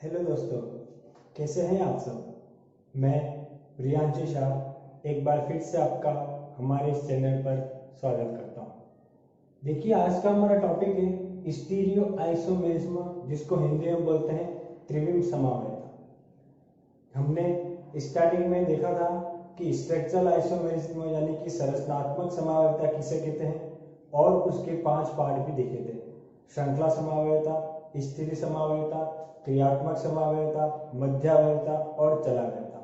Hello दोस्तों, कैसे हैं आप सब। मैं प्रियांशु शाह एक बार फिर से आपका हमारे इस चैनल पर स्वागत करता हूं। देखिए, आज का हमारा टॉपिक है स्टीरियो आइसोमेरिज्म, जिसको हिंदी में बोलते हैं त्रिविम समवेत। हमने स्टार्टिंग में देखा था कि स्ट्रक्चरल आइसोमेरिज्म यानी कि संरचनात्मक समावेयता किसे कहते हैं, और उसके 5 पार्ट भी देखे थे। श्रृंखला समावेयता, स्थिर समावेयता, क्रियात्मक समावेयता, मध्यावेयता और चलावेयता।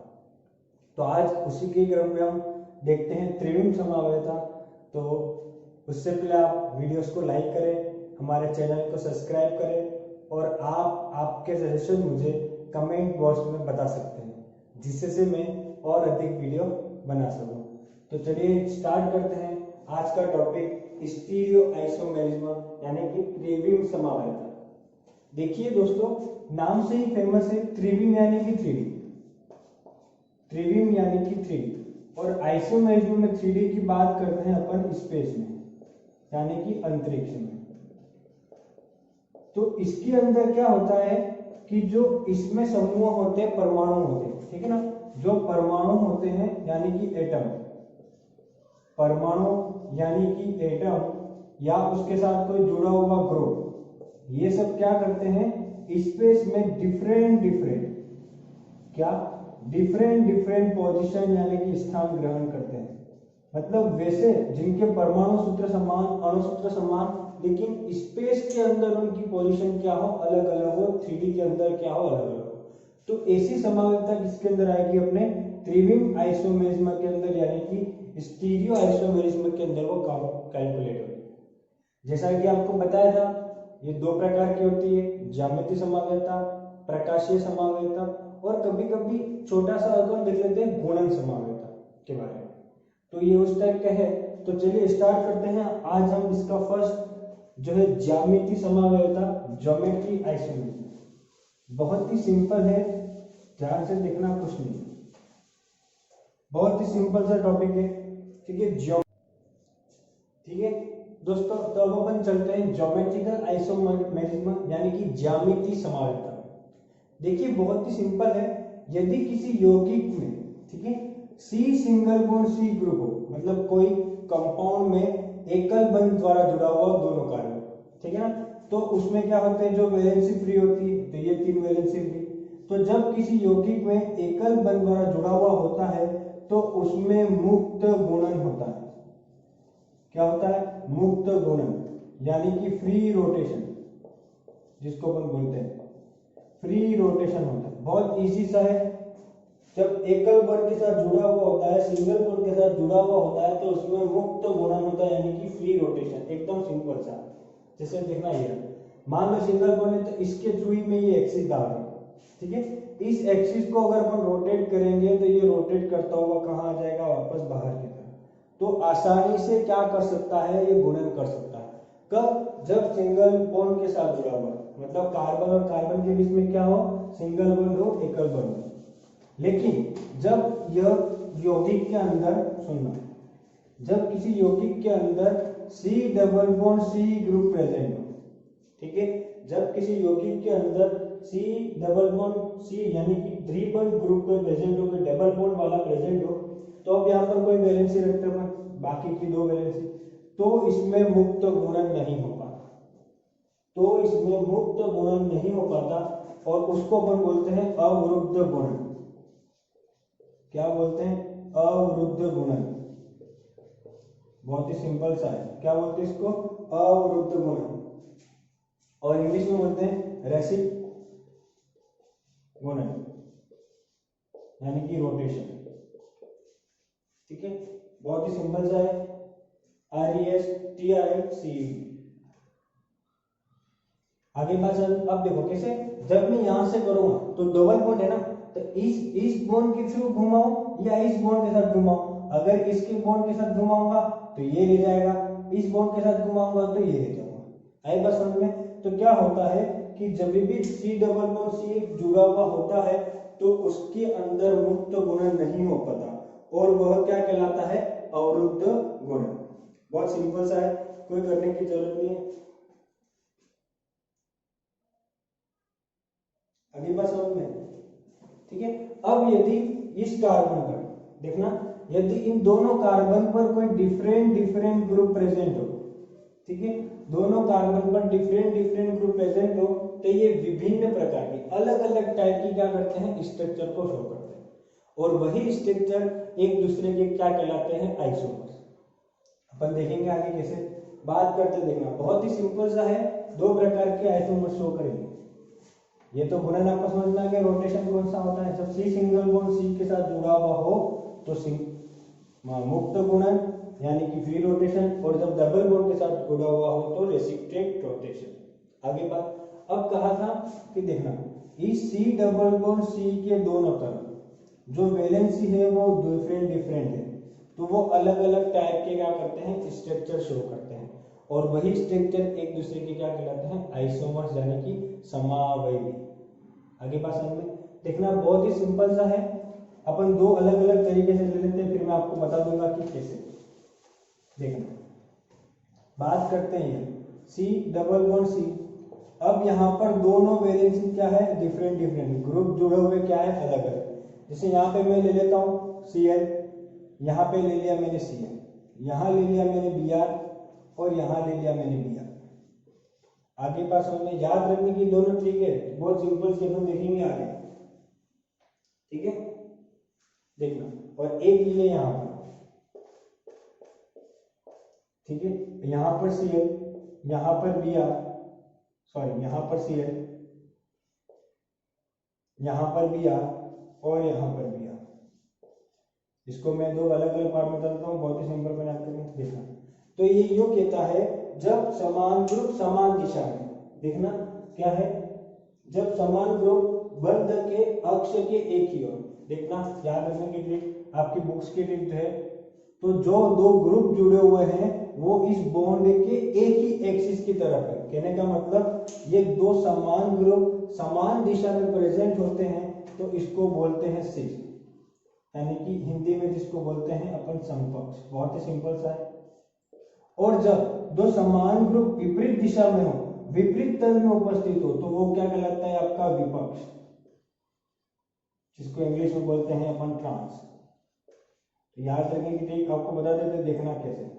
तो आज उसी के क्रम में हम देखते हैं त्रिविम समावेयता। तो उससे पहले आप वीडियोस को लाइक करें, हमारे चैनल को सब्सक्राइब करें, और आप आपके सजेशन मुझे कमेंट बॉक्स में बता सकते हैं, जिससे से मैं और अधिक वीडियो बना सकूं। तो चलिए स्टार्ट करते हैं आज का टॉपिक स्टीरियो आइसोमेरिज्म यानी कि त्रिविम समावेयता। देखिए दोस्तों, नाम से ही फेमस है, त्रिविम यानी कि 3D, त्रिविम यानी कि 3D, और आइसोमेरिज्म में 3D की बात करते हैं अपन स्पेस में यानी कि अंतरिक्ष में। तो इसके अंदर क्या होता है कि जो इसमें समूह होते हैं, परमाणु होते हैं, ठीक है ना। जो परमाणु होते हैं यानी कि एटम, परमाणु यानी कि एटम या उसके साथ कोई जुड़ा हुआ ग्रुप, ये सब क्या करते हैं स्पेस में डिफरेंट डिफरेंट पोजीशन यानी कि स्थान ग्रहण करते हैं। मतलब वैसे जिनके परमाणु सूत्र समान, अणु सूत्र समान, लेकिन स्पेस के अंदर उनकी पोजीशन क्या हो, अलग अलग हो, 3D के अंदर क्या हो, अलग अलग हो। तो ऐसी समावेयता किसके अंदर आएगी, अपने त्रिविम आइसोमेरिज्म के अंदर, यानी कि स्टीरियो आइसोमेरिज्म के अंदर वो कैलकुलेट होगी। जैसा कि आपको बताया था, ये 2 प्रकार की होती है, ज्यामितीय समावेयता, प्रकाशीय समावेयता, और कभी कभी छोटा सा अगर देख लेते हैं गुणन समावेयता के बारे में। तो ये उस टाइप का है। तो चलिए स्टार्ट करते हैं। आज हम इसका फर्स्ट जो है ज्यामितीय समावेयता, ज्योमेट्री आइसोमेरिज्म, बहुत ही सिंपल है, ध्यान से देखना, कुछ नहीं, बहुत ही सिंपल सा टॉपिक है, ठीक है। ठीक है दोस्तों, तो अब अपन चलते हैं ज्योमेट्रिकल आइसोमेरिज्म यानी कि ज्यामितीय समावेयता। देखिए बहुत ही सिंपल है। यदि किसी यौगिक में, ठीक है, C single bond C group हो, मतलब कोई कंपाउंड में एकल बंध द्वारा जुड़ा हुआ दोनों कार्बन, ठीक है ना, तो उसमें क्या होते हैं, जो वैलेंसी फ्री होती है, तो ये 3 वैलेंसी फ्री। तो जब किसी यौगिक में एकल बंध द्वारा जुड़ा हुआ होता है तो उसमें मुक्त गुणन होता है। क्या होता है, मुक्त गुणन, यानी कि फ्री रोटेशन, जिसको अपन बोलते हैं फ्री रोटेशन होता है। बहुत इजी सा है। जब एकल बॉन्ड के साथ जुड़ा हुआ होता है, सिंगल बॉन्ड के साथ जुड़ा हुआ होता है, तो उसमें मुक्त गुणन होता है, यानी कि फ्री रोटेशन। एकदम सिंपल सा, जैसे देखना ये, मान लो सिंगल बॉन्ड है तो इसके थ्रू ही में ये एक्सिस डाल रहे, ठीक है। इस एक्सिस को अगर अपन रोटेट करेंगे तो ये रोटेट करता हुआ कहाँ आ जाएगा, वापस बाहर की तरफ। तो आसानी से क्या कर सकता है, ये गुणन कर सकता है। कब, जब सिंगल बॉन्ड के साथ जुड़ा हुआ, मतलब कार्बन और कार्बन के बीच में क्या हो, सिंगल बॉन्ड हो, एकल बॉन्ड हो। लेकिन जब यह यौगिक के अंदर, सुनना, जब किसी यौगिक के अंदर C double bond C group present हो, ठीक है, जब किसी यौगिक के अंदर सी डबल बॉन्ड सी यानी कि ट्रिपल ग्रुप पे प्रेजेंट हो, डबल बॉन्ड वाला प्रेजेंट हो, तो अब यहाँ पर कोई वैलेंसी रखते हैं, बाकी की 2 वैलेंसी, तो इसमें मुक्त गुणन नहीं हो पाता, तो इसमें मुक्त गुणन नहीं हो पाता, और उसको अपन बोलते हैं अवरुद्ध गुणन। क्या बोलते हैं, अवरुद्ध गुणन। बहुत ही सिंपल सा है, क्या बोलते हैं इसको, अवरुद्ध गुणन, और इंग्लिश में बोलते हैं रेसिप गुणन, यानी कि रोटेशन, ठीक है। बहुत ही सिंपल सा है, RESTIC। आगे बात चल, अब देखो कैसे, जब मैं यहां से करूंगा तो डबल बॉन्ड है ना, तो इस बॉन्ड के थ्रू घुमाऊं या इस बॉन्ड के साथ घुमाऊं। अगर इसके बॉन्ड के साथ घुमाऊंगा तो ये रह जाएगा, इस बॉन्ड के साथ घुमाऊंगा तो ये रह जाऊंगा। आई बात समझ में। तो क्या होता है कि जब भी सी डबल बॉन्ड सी जुड़ा हुआ होता है तो उसके अंदर मुक्त गुणन नहीं हो पाता, और वह क्या कहलाता है, अवरुद्ध गुणन। बहुत सिंपल सा है, कोई करने की जरूरत नहीं है। अगली बात समझ में, ठीक है। अब यदि इस कार्बन पर देखना, यदि इन दोनों कार्बन पर कोई डिफरेंट ग्रुप प्रेजेंट हो, ठीक है, दोनों कार्बन पर डिफरेंट ग्रुप प्रेजेंट हो, तो ये विभिन्न प्रकार की अलग अलग टाइप की क्या करते हैं, स्ट्रक्चर को शो करते हैं, और वही स्ट्रक्चर एक दूसरे के क्या कहलाते हैं, आइसोमर्स। अपन देखेंगे आगे कैसे बात करते, देखना बहुत ही सिंपल सा है, दो प्रकार के आइसोमर्स शो करेंगे। ये तो गुणन आपको समझ में आ गया, रोटेशन कौन सा होता है, जब सी सिंगल बॉन्ड सी के साथ जुड़ा हुआ हो तो मुक्त गुणन यानी कि फ्री रोटेशन, और जब डबल बॉन्ड के साथ जुड़ा हुआ हो तो रेसिप्रोकेट रोटेशन। आगे बात, अब कहा था कि देखना इस सी डबल बॉन्ड सी के दोनों तरफ जो वैलेंसी है वो डिफरेंट है, तो वो अलग अलग टाइप के क्या करते हैं, स्ट्रक्चर शो करते हैं, और वही स्ट्रक्चर एक दूसरे के क्या कहलाते हैं, आइसोमर्स यानी कि समावयवी। आगे बात समझ में, देखना बहुत ही सिंपल सा है, अपन दो अलग अलग तरीके से ले लेते हैं, फिर मैं आपको बता दूंगा कि कैसे। देखना बात करते हैं सी डबल बॉन्ड सी, अब यहाँ पर दोनों वैलेंसी क्या है, डिफरेंट ग्रुप जुड़े हुए क्या है, अलग अलग। जैसे यहाँ पे मैं ले लेता हूँ Cl, यहाँ पे ले लिया मैंने Cl, यहाँ ले लिया मैंने Br, और यहाँ ले लिया मैंने Br। आगे पास समझ में, याद रखने की दोनों ठीक है, बहुत सिंपल से हम देखेंगे आगे, ठीक है। देखना, और एक लिए यहाँ पर, ठीक है, यहाँ पर Cl, यहाँ पर Br, सॉरी यहाँ पर Cl, यहाँ पर Br, और यहाँ पर Br। इसको मैं दो अलग अलग पार्ट में करता हूँ, बहुत ही सिंपल बना करके देखना। तो ये यूं कहता है, जब समान ग्रुप समान दिशा में, देखना क्या है, जब समान ग्रुप बंध के अक्ष के एक ही ओर, देखना याद रखने की ट्रिक आपकी बुक्स की ट्रिक है, तो जो दो ग्रुप जुड़े हुए हैं वो इस बॉन्ड के एक ही एक्सिस की तरफ है। कहने का मतलब ये दो समान ग्रुप समान दिशा में प्रेजेंट होते हैं, तो इसको बोलते हैं शीर्ष, यानी कि हिंदी में जिसको बोलते हैं अपन समकक्ष। बहुत ही सिंपल सा है। और जब दो समान ग्रुप विपरीत दिशा में हो, विपरीत तल में उपस्थित हो, तो वो क्या कहलाता है, आपका विपक्ष, जिसको इंग्लिश में बोलते हैं अपन ट्रांस। तो याद रखने की ट्रिक आपको बता देते, देखना कैसे।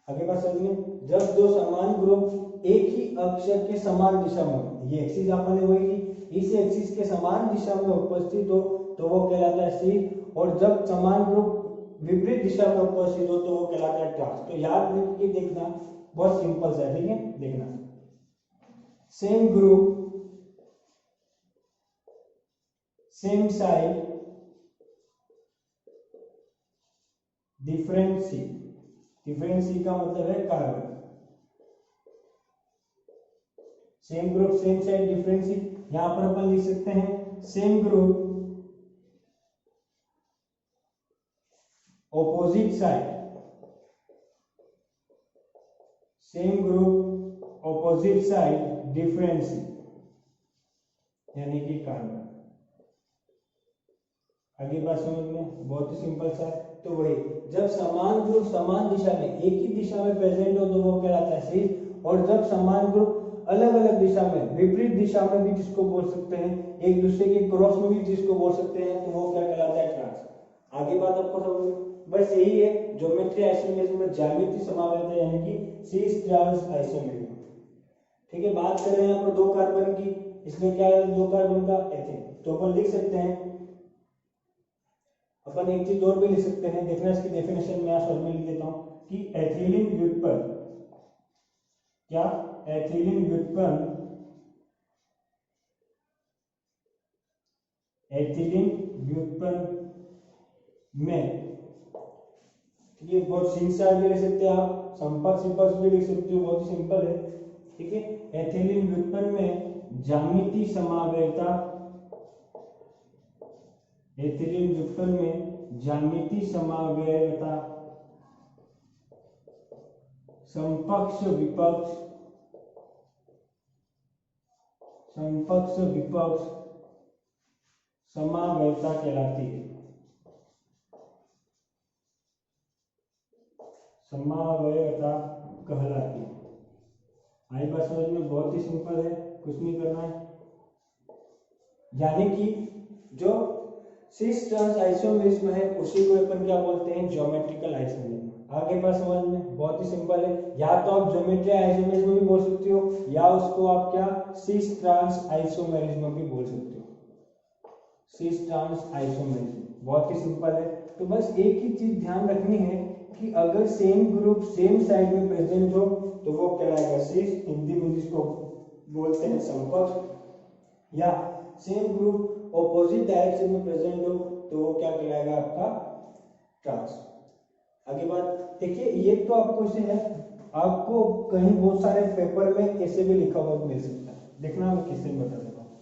आगे बात समझिए, जब दो समान ग्रुप एक ही अक्ष के समान दिशा में, ये एक्सिस आपने वही ली, इस एक्सिस के समान दिशा में उपस्थित हो तो वो कहलाता है शीर्ष, और जब समान ग्रुप विपरीत दिशा में उपस्थित हो तो वो कहलाता है ट्रांस। तो याद रखिए, देखना बहुत सिंपल सा है, ठीक है। देखना same group same side different C, different C का मतलब है carbon, same group same side different C, यहां पर अपन लिख सकते हैं same group opposite side, same group opposite side different C, यानी कि कार्बन। आगे बात समझ में, बहुत ही सिंपल सा है। तो वही, जब समान ग्रुप समान दिशा में एक ही दिशा में प्रेजेंट हो तो वो कहलाता है शीर्ष, और जब समान ग्रुप अलग अलग दिशा में, विपरीत दिशा में भी जिसको बोल सकते हैं, एक दूसरे के क्रॉस में भी जिसको बोल सकते हैं, तो वो क्या कहलाता है, ट्रांस। आगे बात आपको समझ में, बस यही है, ज्योमेट्री आइसोमेरिज्म में ज्यामिति समावेश यानी कि शीर्ष ट्रांस आइसोमेरिज्म, ठीक है। बात कर रहे हैं यहाँ पर दो कार्बन की, इसमें क्या है, दो कार्बन का एथेन, तो अपन लिख सकते हैं, अपन एक चीज और भी लिख सकते हैं, देखना इसकी डेफिनेशन में शॉर्ट में लिख देता हूं कि एथिलीन व्युत्पन्न, क्या एथिलीन व्युत्पन्न, एथिलीन व्युत्पन्न में, ये बहुत सिंपल भी लिख सकते हैं आप, संपर्क विपक्ष भी लिख सकते हो, बहुत ही सिंपल है, ठीक है। एथिलीन व्युत्पन्न में ज्यामिति समावेयता, एथिलीन व्युत्पन्न में ज्यामिति समावेयता, समपक्ष विपक्ष, समपक्ष विपक्ष समावेयता कहलाती है, समावेयता कहलाती है। आई बात समझ में, बहुत ही सिंपल है, कुछ नहीं करना है। यानी कि जो सिस ट्रांस आइसोमेरिज्म है उसी को अपन क्या बोलते हैं, ज्योमेट्रिकल आइसोमेरिज्म। आगे बात समझ में, बहुत ही सिंपल है। या तो आप ज्योमेट्री आइसोमेरिज्म भी बोल सकते हो, या उसको आप क्या सिस ट्रांस आइसोमेरिज्म भी बोल सकते हो। सिस ट्रांस आइसोमेरिज्म बहुत ही सिंपल है। तो बस एक ही चीज ध्यान रखनी है कि अगर सेम ग्रुप सेम साइड में प्रेजेंट हो तो वो कहलाएगा सिस, हिंदी में जिसको बोलते हैं समकक्ष, या सेम ग्रुप ऑपोजिट डायरेक्शन में प्रेजेंट हो तो वो क्या कहलाएगा आपका ट्रांस। आगे बात देखिए, ये तो आपको से है, आपको कहीं बहुत सारे पेपर में ऐसे भी लिखा हुआ मिल सकता है, देखना मैं किससे बता देता हूँ।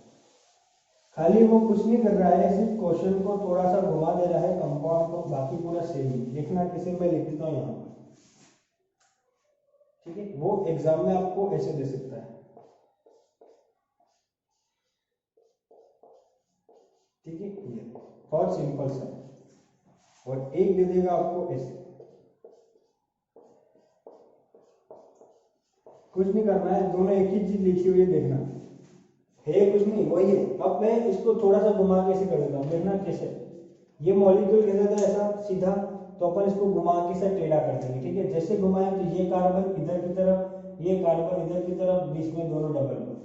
खाली वो कुछ नहीं कर रहा है, सिर्फ क्वेश्चन को थोड़ा सा घुमा दे रहा है कंपाउंड को, बाकी पूरा सेम ही। देखना किसे मैं लिख देता हूँ यहाँ पर, ठीक है। वो एग्जाम में आपको ऐसे दे सकता है, ठीक है। ये बहुत सिंपल सा है, और एक दे देगा आपको ऐसे। कुछ नहीं करना है, दोनों एक ही चीज लिखी हुई है, देखना है कुछ नहीं, वही है। अब मैं इसको थोड़ा सा घुमा के ऐसे कर देता हूँ, देखना कैसे। ये मॉलिक्यूल कैसे था, ऐसा सीधा, तो अपन इसको घुमा के से टेढ़ा कर देंगे, ठीक है। जैसे घुमाए तो ये कार्बन इधर की तरफ, ये कार्बन इधर की तरफ, बीच में दोनों डबल बॉन्ड,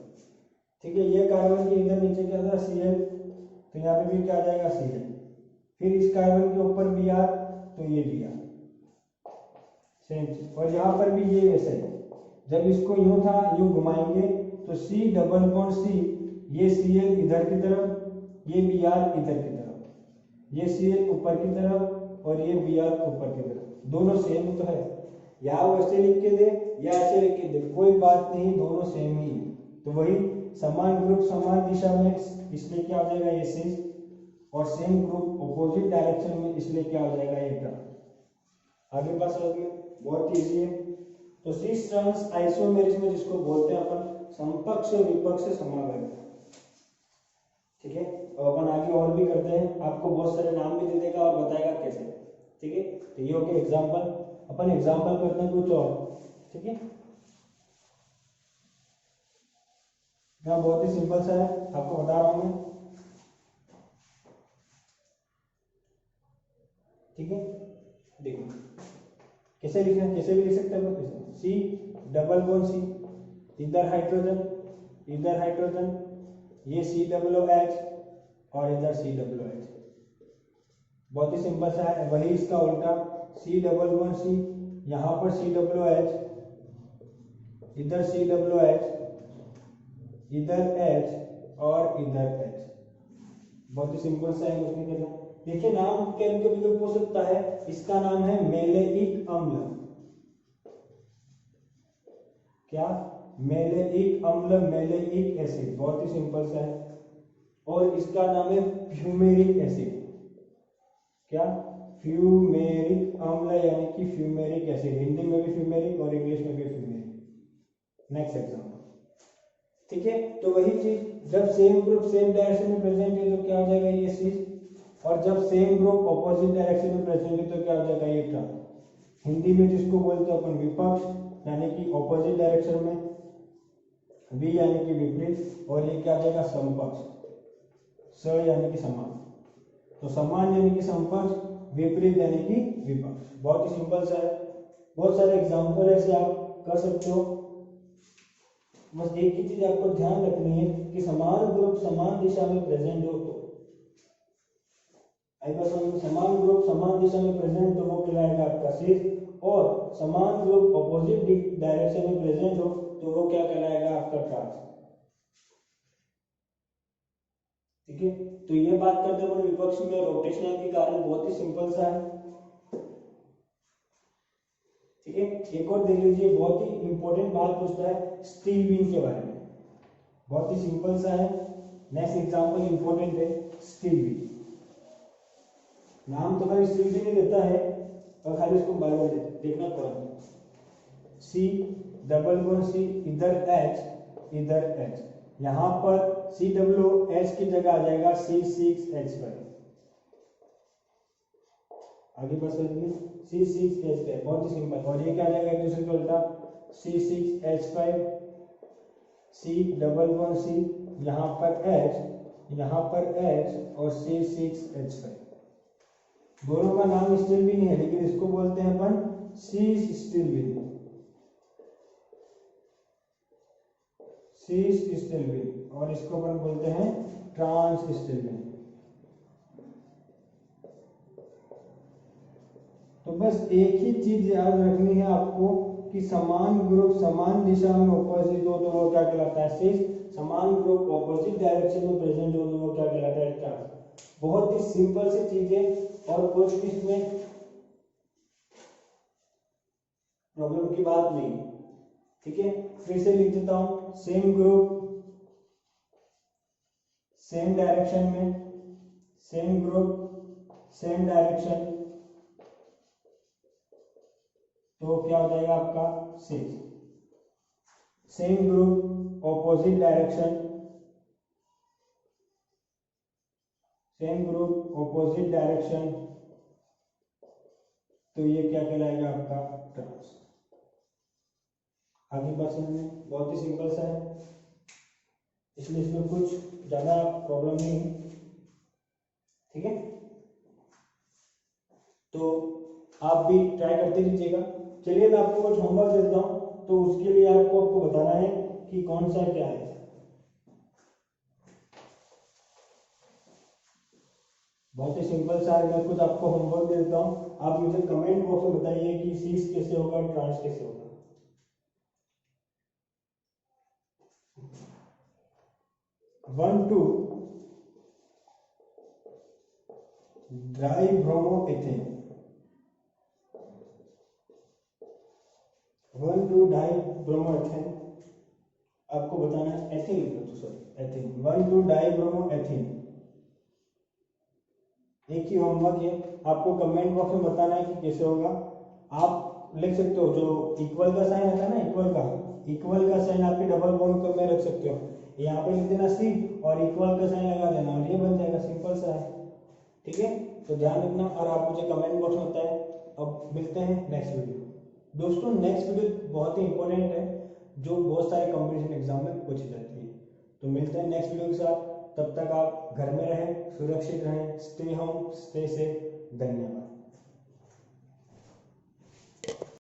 ठीक है। ये कार्बन के इधर नीचे क्या था, Cl, तो यहाँ पे भी क्या आ जाएगा Cl। फिर इस कार्बन के ऊपर Br, तो ये Br, सेम चीज। और यहाँ पर भी ये वैसे है, जब इसको यूं था यूं घुमाएंगे तो C डबल बॉन्ड C, ये Cl इधर की तरफ, ये Br इधर की तरफ, ये Cl ऊपर की तरफ और ये Br ऊपर की तरफ, दोनों सेम तो है। या वैसे लिख के दे या ऐसे लिख के दे, कोई बात नहीं, दोनों सेम ही है। तो वही समान ग्रुप समान दिशा में, इसलिए क्या हो जाएगा ये सिस, और सेम ग्रुप ऑपोजिट डायरेक्शन में, इसलिए क्या हो जाएगा ये ट्रांस। आगे बात समझ में, बहुत इजी है। तो सिस ट्रांस आइसोमेरिज्म जिसको बोलते हैं अपन समकक्ष विपक्ष समागम, ठीक है। और अपन आगे और भी करते हैं, आपको बहुत सारे नाम भी दे देगा और बताएगा कैसे, ठीक है। तो ये हो गया एग्जांपल, अपन एग्जांपल करते हैं कुछ और, ठीक है। यहाँ बहुत ही सिंपल सा है, आपको बता रहा हूं मैं, ठीक है। देखो कैसे लिखना है, कैसे भी लिख सकते हैं। सी डबल बॉन्ड सी, इधर हाइड्रोजन इधर हाइड्रोजन, ये COOH और इधर COOH, बहुत ही सिंपल सा है। वही इसका उल्टा, C डबल बॉन्ड C, यहाँ पर COOH, इधर COOH, इधर H और इधर H, बहुत ही सिंपल सा है, कुछ नहीं करना। देखिए नाम कभी कभी हो सकता है, इसका नाम है मेलेइक अम्ल, क्या, मेलेइक अम्ल, मेलेइक एसिड, बहुत ही सिंपल सा है। और इसका नाम है फ्यूमेरिक एसिड, क्या, फ्यूमेरिक अम्ल यानी कि फ्यूमेरिक एसिड, हिंदी में भी फ्यूमेरिक और इंग्लिश में भी फ्यूमेरिक। नेक्स्ट एग्जांपल, ठीक है। तो वही चीज, जब सेम ग्रुप सेम डायरेक्शन में प्रेजेंट है तो क्या हो जाएगा ये सिस, और जब सेम ग्रुप ऑपोजिट डायरेक्शन में प्रेजेंट है तो क्या हो जाएगा ये ट्रांस। हिंदी में जिसको बोलते हैं अपन विपक्ष, यानी कि ऑपोजिट डायरेक्शन में, वी यानी कि विपरीत, और ये क्या आ जाएगा समपक्ष, स यानी कि समान। तो समान यानी कि समपक्ष, विपरीत यानी कि विपक्ष, बहुत ही सिंपल सा है। बहुत सारे एग्जांपल ऐसे आप कर सकते हो। बस एक ही चीज आपको ध्यान रखनी है कि समान ग्रुप समान दिशा में प्रेजेंट हो तो, समान ग्रुप समान दिशा में प्रेजेंट तो वो कहलाएगा आपका सिस, और समान ग्रुप ऑपोजिट डायरेक्शन में प्रेजेंट हो तो वो क्या कहलाएगा आपका ट्रांस, ठीक है। तो ये बात करते हैं विपक्ष में रोटेशनल के कारण, बहुत ही सिंपल सा है, ठीक है। एक और देख लीजिए, बहुत ही इंपॉर्टेंट बात पूछता है स्टील बीम के बारे में, बहुत ही सिंपल सा है। नेक्स्ट एग्जांपल इंपॉर्टेंट है, स्टील बीम। नाम तो खाली स्टील बीम नहीं देता है, और खाली इसको बार बार देखना पड़ेगा। C डबल बॉन्ड C, इधर H इधर H, यहाँ पर COOH की जगह आ जाएगा C6H5। आगे बस C6H5, बहुत ही सिंपल। और ये क्या आ जाएगा एक दूसरे के उल्टा, C6H5, C double bond C, यहाँ पर H यहाँ पर H और C6H5, दोनों का नाम स्टील विल है, लेकिन इसको बोलते हैं अपन शीश स्टील विल, शीश स्टील विल, और इसको अपन बोलते हैं ट्रांस स्टील विल। तो बस एक ही चीज याद रखनी है आपको कि समान ग्रुप समान दिशा में ऑपोजिट हो तो वो क्या कहलाता है शीश, समान ग्रुप ऑपोजिट डायरेक्शन में प्रेजेंट हो तो वो क्या कहलाता है ट्रांस। बहुत ही सिंपल सी चीजें और कुछ इसमें प्रॉब्लम की बात नहीं। ठीक है, फिर से लिख देता हूं, सेम ग्रुप सेम डायरेक्शन में, सेम ग्रुप सेम डायरेक्शन, तो क्या हो जाएगा आपका शीश। Same group opposite direction, same group opposite direction, तो ये क्या कहलाएगा आपका ट्रांस। आगे बात समझने, बहुत ही सिंपल सा है, इसलिए इसमें कुछ ज्यादा प्रॉब्लम नहीं है। ठीक है, तो आप भी ट्राई करते रहिएगा। चलिए मैं आपको कुछ होमवर्क देता हूं, तो उसके लिए आपको बताना है कि कौन सा क्या है। बहुत ही सिंपल सा है, मैं कुछ आपको होमवर्क दे देता हूं, आप मुझे कमेंट बॉक्स में बताइए कि शीश कैसे होगा और ट्रांस कैसे होगा। 1 2 डाइब्रोमोएथेन, 1 2 डाइब्रोमोएथेन, आपको बताना है एथिन, तो सॉरी एथिन, 1 2 डाइब्रोमोएथेन। एक ही होमवर्क है, आपको कमेंट बॉक्स में बताना है कि कैसे होगा। आप लिख सकते हो जो इक्वल का साइन आता है ना, इक्वल का साइन आप डबल बॉन्ड में रख सकते हो, यहाँ पे लिख देना सी और इक्वल का साइन लगा देना और ये बन जाएगा, सिंपल सा है। ठीक है, तो ध्यान रखना और आप मुझे कमेंट बॉक्स में बताएं। अब मिलते हैं नेक्स्ट वीडियो। दोस्तों नेक्स्ट वीडियो बहुत ही इंपॉर्टेंट है, जो बहुत सारे कॉम्पिटिशन एग्जाम में पूछी जाती है। तो मिलते हैं नेक्स्ट वीडियो के साथ, तब तक आप घर में रहें, सुरक्षित रहें, स्टे होम स्टे सेफ। धन्यवाद।